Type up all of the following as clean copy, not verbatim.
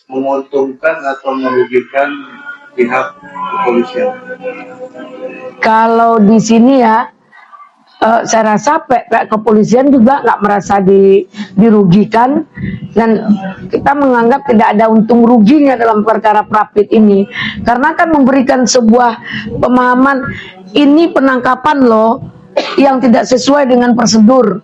menguntungkan atau merugikan pihak kepolisian? Kalau di sini ya, saya rasa pihak kepolisian juga nggak merasa dirugikan, dan kita menganggap tidak ada untung ruginya dalam perkara Prapit ini, karena kan memberikan sebuah pemahaman ini penangkapan loh yang tidak sesuai dengan prosedur.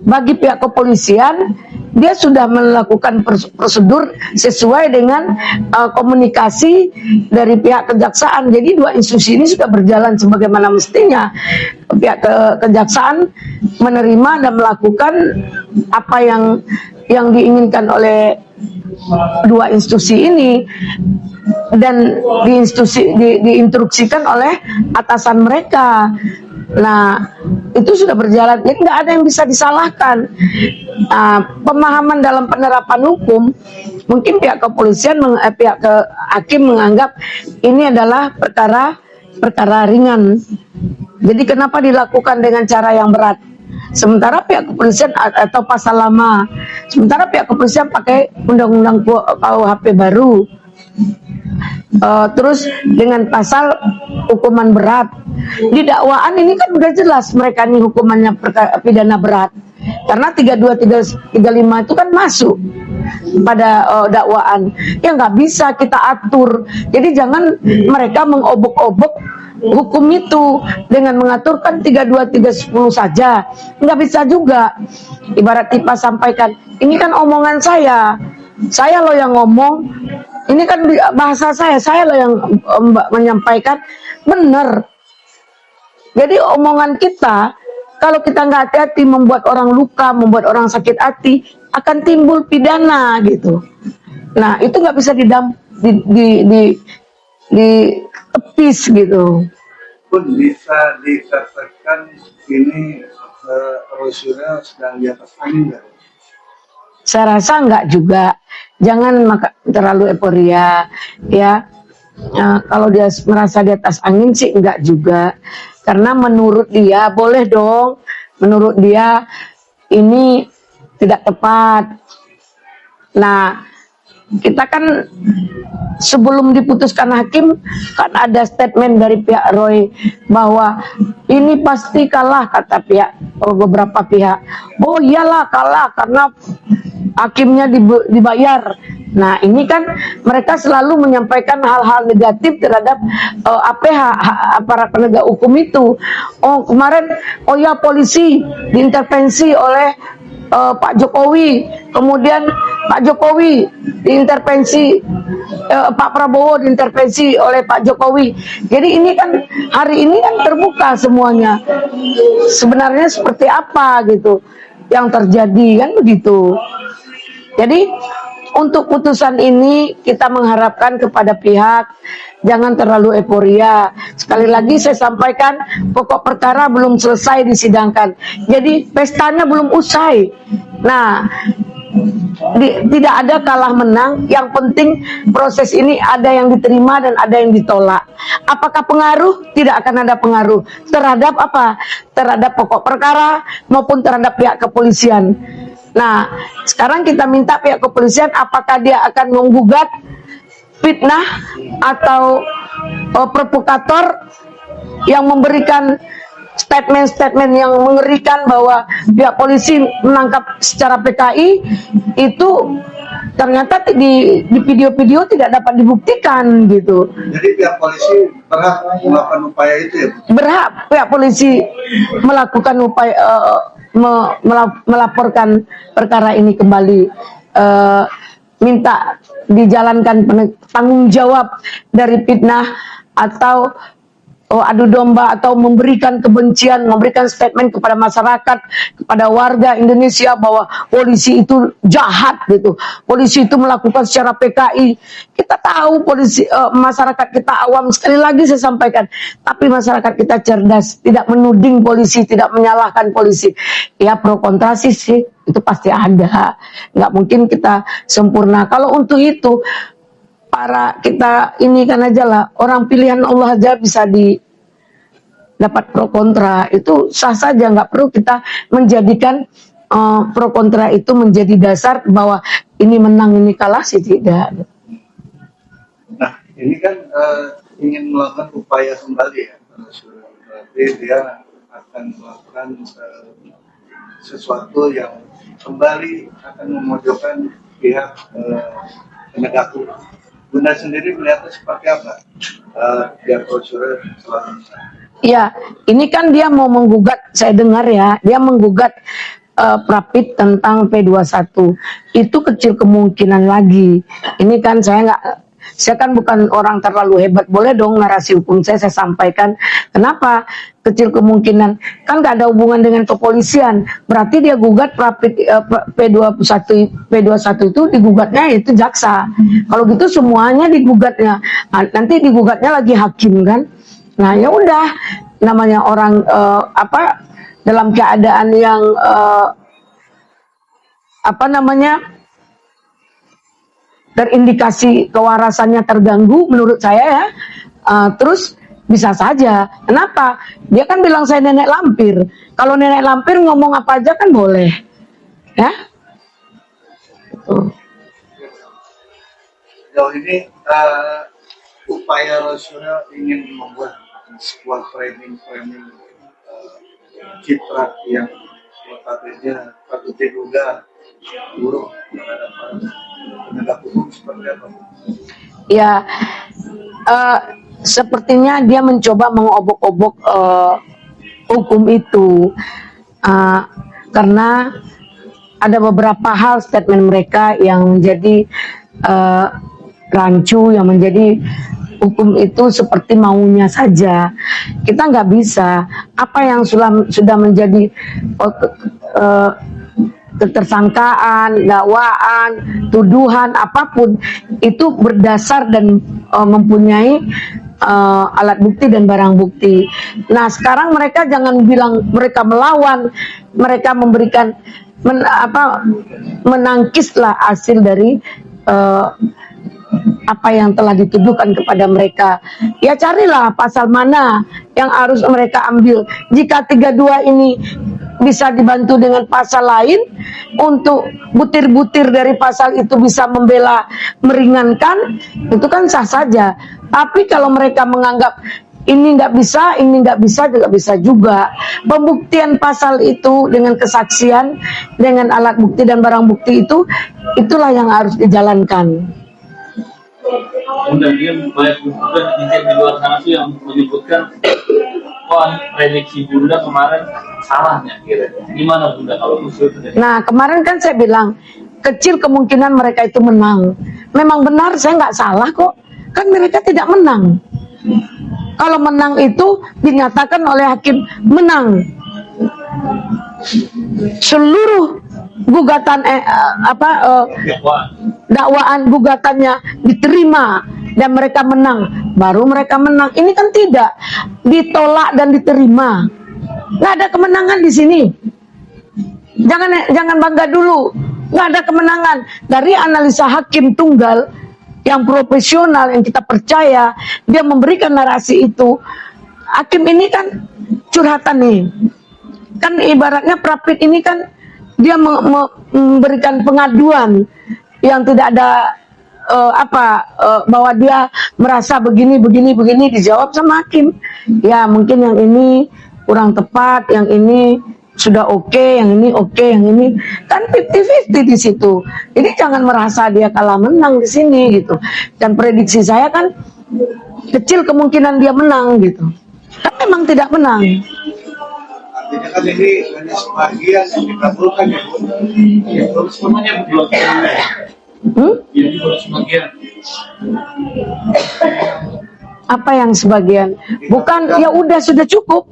Bagi pihak kepolisian, dia sudah melakukan prosedur sesuai dengan komunikasi dari pihak kejaksaan. Jadi dua institusi ini sudah berjalan sebagaimana mestinya. Pihak kejaksaan menerima dan melakukan apa yang diinginkan oleh dua institusi ini, dan diinstruksikan oleh atasan mereka. Nah, itu sudah berjalan, jadi nggak ada yang bisa disalahkan. Pemahaman dalam penerapan hukum, mungkin pihak kepolisian, pihak hakim menganggap ini adalah perkara ringan. Jadi kenapa dilakukan dengan cara yang berat? Sementara pihak kepolisian atau pasal lama, sementara pihak kepolisian pakai undang-undang KUHP baru. Terus dengan pasal hukuman berat. Di dakwaan ini kan udah jelas mereka ini hukumannya pidana berat, karena 32, 35 itu kan masuk pada dakwaan. Ya nggak bisa kita atur. Jadi jangan mereka mengobok-obok hukum itu dengan mengaturkan 32, 10 saja. Nggak bisa juga. Ibarat Tipa sampaikan, ini kan omongan saya loh yang ngomong, ini kan bahasa saya loh yang menyampaikan, benar. Jadi omongan kita, kalau kita nggak hati-hati, membuat orang luka, membuat orang sakit hati, akan timbul pidana gitu. Nah, itu nggak bisa ditepis gitu. Pun bisa dikatakan ini Rosyura sedang di atas angin nggak? Saya rasa enggak juga. Jangan terlalu euforia ya. Kalau dia merasa di atas angin sih enggak juga. Karena menurut dia, boleh dong, menurut dia ini tidak tepat. Nah, kita kan sebelum diputuskan hakim kan ada statement dari pihak Roy bahwa ini pasti kalah, kata beberapa pihak. Oh iyalah kalah karena hakimnya dibayar. Nah, ini kan mereka selalu menyampaikan hal-hal negatif terhadap APH, aparat penegak hukum itu. Oh kemarin, oh ya polisi diintervensi oleh Pak Jokowi, kemudian Pak Jokowi diintervensi, Pak Prabowo diintervensi oleh Pak Jokowi. Jadi ini kan hari ini kan terbuka semuanya. Sebenarnya seperti apa gitu yang terjadi, kan begitu. Jadi untuk putusan ini kita mengharapkan kepada pihak jangan terlalu euforia. Sekali lagi saya sampaikan, pokok perkara belum selesai disidangkan. Jadi pestanya belum usai. Nah, tidak ada kalah menang. Yang penting proses ini ada yang diterima dan ada yang ditolak. Apakah pengaruh? Tidak akan ada pengaruh. Terhadap apa? Terhadap pokok perkara maupun terhadap pihak kepolisian. Nah, sekarang kita minta pihak kepolisian apakah dia akan menggugat fitnah atau provokator yang memberikan statement-statement yang mengerikan bahwa pihak polisi menangkap secara PKI itu ternyata di video-video tidak dapat dibuktikan gitu. Jadi pihak polisi berhak melakukan upaya itu ya? Berhak pihak polisi melakukan upaya melaporkan perkara ini kembali, minta dijalankan tanggung jawab dari fitnah atau adu domba atau memberikan kebencian, memberikan statement kepada masyarakat, kepada warga Indonesia bahwa polisi itu jahat gitu. Polisi itu melakukan secara PKI. Kita tahu polisi, masyarakat kita awam, sekali lagi saya sampaikan, tapi masyarakat kita cerdas, tidak menuding polisi, tidak menyalahkan polisi. Ya pro kontra sih itu pasti ada. Nggak mungkin kita sempurna. Kalau untuk itu kita ini kan aja lah, orang pilihan Allah aja bisa dapat pro kontra, itu sah saja, nggak perlu kita menjadikan pro kontra itu menjadi dasar bahwa ini menang ini kalah sih tidak. Nah, ini kan ingin melakukan upaya kembali ya, berarti dia akan melakukan sesuatu yang kembali akan memojokkan pihak penegak hukum. Bunda sendiri melihatnya seperti apa? Biar Rosura selanjutnya. Ya, ini kan dia mau menggugat, saya dengar ya, dia menggugat Prapit tentang P21. Itu kecil kemungkinan lagi. Ini kan saya kan bukan orang terlalu hebat, boleh dong narasi hukum saya sampaikan. Kenapa? Kecil kemungkinan, kan gak ada hubungan dengan kepolisian. Berarti dia gugat Prapit P21 itu digugatnya itu jaksa. Kalau gitu semuanya digugatnya. Nah, nanti digugatnya lagi hakim kan. Nah ya udah, namanya orang dalam keadaan yang terindikasi kewarasannya terganggu menurut saya ya, terus bisa saja. Kenapa? Dia kan bilang saya nenek lampir. Kalau nenek lampir ngomong apa aja kan boleh, ya. Sejauh ini upaya Rosura ingin membuat sebuah framing citra yang notabene patut diduga buruk terhadap penegak hukum seperti apa? Ya, sepertinya dia mencoba mengobok-obok hukum itu, karena ada beberapa hal statement mereka yang menjadi rancu, yang menjadi hukum itu seperti maunya saja. Kita nggak bisa. Apa yang sudah menjadi ketersangkaan, dakwaan, tuduhan, apapun itu berdasar dan mempunyai alat bukti dan barang bukti. Nah sekarang mereka jangan bilang mereka melawan, mereka memberikan menangkislah hasil dari apa yang telah dituduhkan kepada mereka. Ya carilah pasal mana yang harus mereka ambil. Jika 32 ini bisa dibantu dengan pasal lain untuk butir-butir dari pasal itu bisa membela, meringankan, itu kan sah saja. Tapi kalau mereka menganggap ini nggak bisa, ini nggak bisa, juga bisa juga. Pembuktian pasal itu dengan kesaksian, dengan alat bukti dan barang bukti itu, itulah yang harus dijalankan. Kemudian banyak juga netizen di luar sana tuh yang menyebutkan, wah prediksi Bunda kemarin salahnya kira. Gimana Bunda kalau usul terjadi? Nah kemarin kan saya bilang kecil kemungkinan mereka itu menang. Memang benar, saya nggak salah kok. Kan mereka tidak menang. Kalau menang itu dinyatakan oleh hakim menang. Seluruh gugatan dakwaan gugatannya diterima dan mereka menang, baru mereka menang. Ini kan tidak ditolak dan diterima, nggak ada kemenangan di sini. Jangan bangga dulu, nggak ada kemenangan. Dari analisa hakim tunggal yang profesional yang kita percaya, dia memberikan narasi itu. Hakim ini kan curhatan nih, kan ibaratnya Prapit ini kan dia memberikan pengaduan yang tidak ada bahwa dia merasa begini dijawab sama hakim. Ya mungkin yang ini kurang tepat, yang ini sudah oke, yang ini oke, yang ini kan 50-50 di situ. Jadi jangan merasa dia kalah menang di sini gitu. Dan prediksi saya kan kecil kemungkinan dia menang gitu. Tapi memang tidak menang. Artinya kan ini hanya sebagian yang dikabulkan ya Bu. Ya, belum semuanya belum. Jadi baru sebagian. Apa yang sebagian? Bukan, ya udah sudah cukup.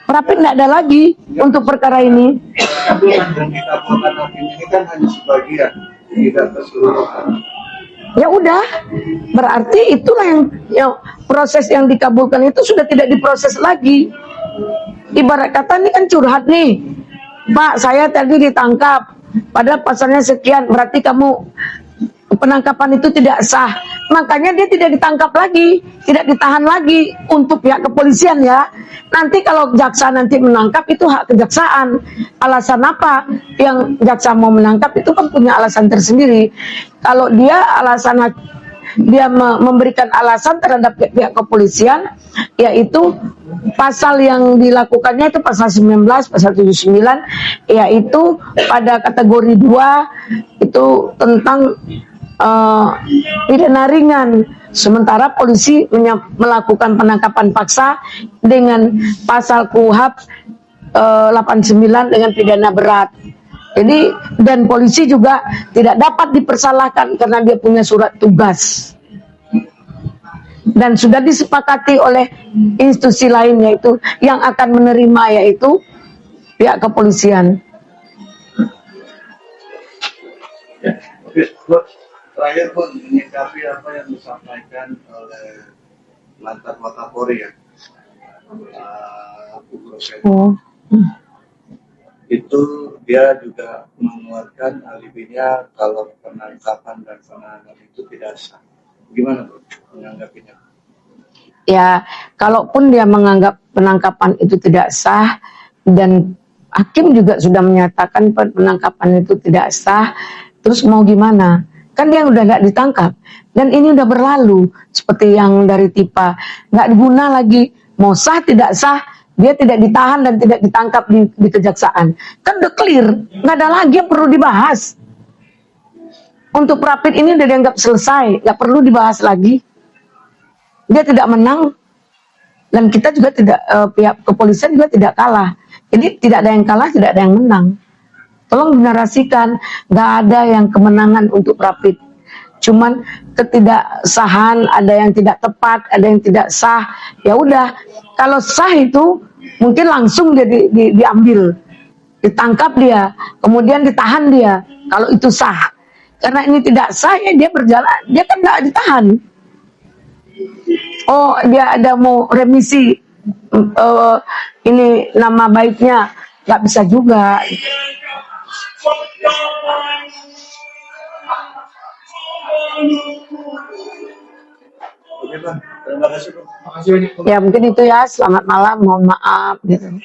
Prapit tidak ada lagi untuk perkara ini. Dikabulkan dan dikabulkan hakim ini kan hanya sebagian, tidak keseluruhan. Ya udah, berarti itulah yang proses yang dikabulkan itu sudah tidak diproses lagi. Ibarat kata ini kan curhat nih, Pak saya tadi ditangkap, padahal pasalnya sekian, berarti kamu penangkapan itu tidak sah. makanya dia tidak ditangkap lagi, tidak ditahan lagi untuk pihak kepolisian ya. Nanti kalau jaksa nanti menangkap itu hak kejaksaan. Alasan apa yang jaksa mau menangkap itu kan punya alasan tersendiri. Kalau dia memberikan alasan terhadap pihak kepolisian, yaitu pasal yang dilakukannya itu pasal 19, pasal 79, yaitu pada kategori 2 itu tentang pidana ringan. Sementara polisi melakukan penangkapan paksa dengan pasal KUHP 89 dengan pidana berat. Jadi dan polisi juga tidak dapat dipersalahkan karena dia punya surat tugas. Dan sudah disepakati oleh institusi lain, yaitu yang akan menerima, yaitu pihak kepolisian. Ya, oke, Bu. Terakhir pun menyikapi apa yang disampaikan oleh mantan Wakapolri ya, Bu Roseto. Itu dia juga menguatkan alibinya kalau penangkapan dan penahanan itu tidak sah. Gimana Bu menanggapinya? Ya, kalaupun dia menganggap penangkapan itu tidak sah dan hakim juga sudah menyatakan penangkapan itu tidak sah, terus mau gimana? Kan dia udah nggak ditangkap dan ini udah berlalu seperti yang dari Tipa, nggak guna lagi, mau sah tidak sah dia tidak ditahan dan tidak ditangkap di kejaksaan, kan udah clear, nggak ada lagi yang perlu dibahas. Untuk Rapid ini udah dianggap selesai, nggak perlu dibahas lagi. Dia tidak menang dan kita juga tidak, pihak kepolisian juga tidak kalah, jadi tidak ada yang kalah, tidak ada yang menang. Tolong dinarasikan, nggak ada yang kemenangan untuk Rapid. Cuman ketidaksahan, ada yang tidak tepat, ada yang tidak sah. Ya udah, kalau sah itu mungkin langsung dia diambil, ditangkap dia, kemudian ditahan dia. Kalau itu sah, karena ini tidak sah ya dia berjalan, dia kan nggak ditahan. Oh dia ada mau remisi, ini nama baiknya nggak bisa juga. Oke Bang, terima kasih Bang. Ya mungkin itu ya, selamat malam, mohon maaf gitu.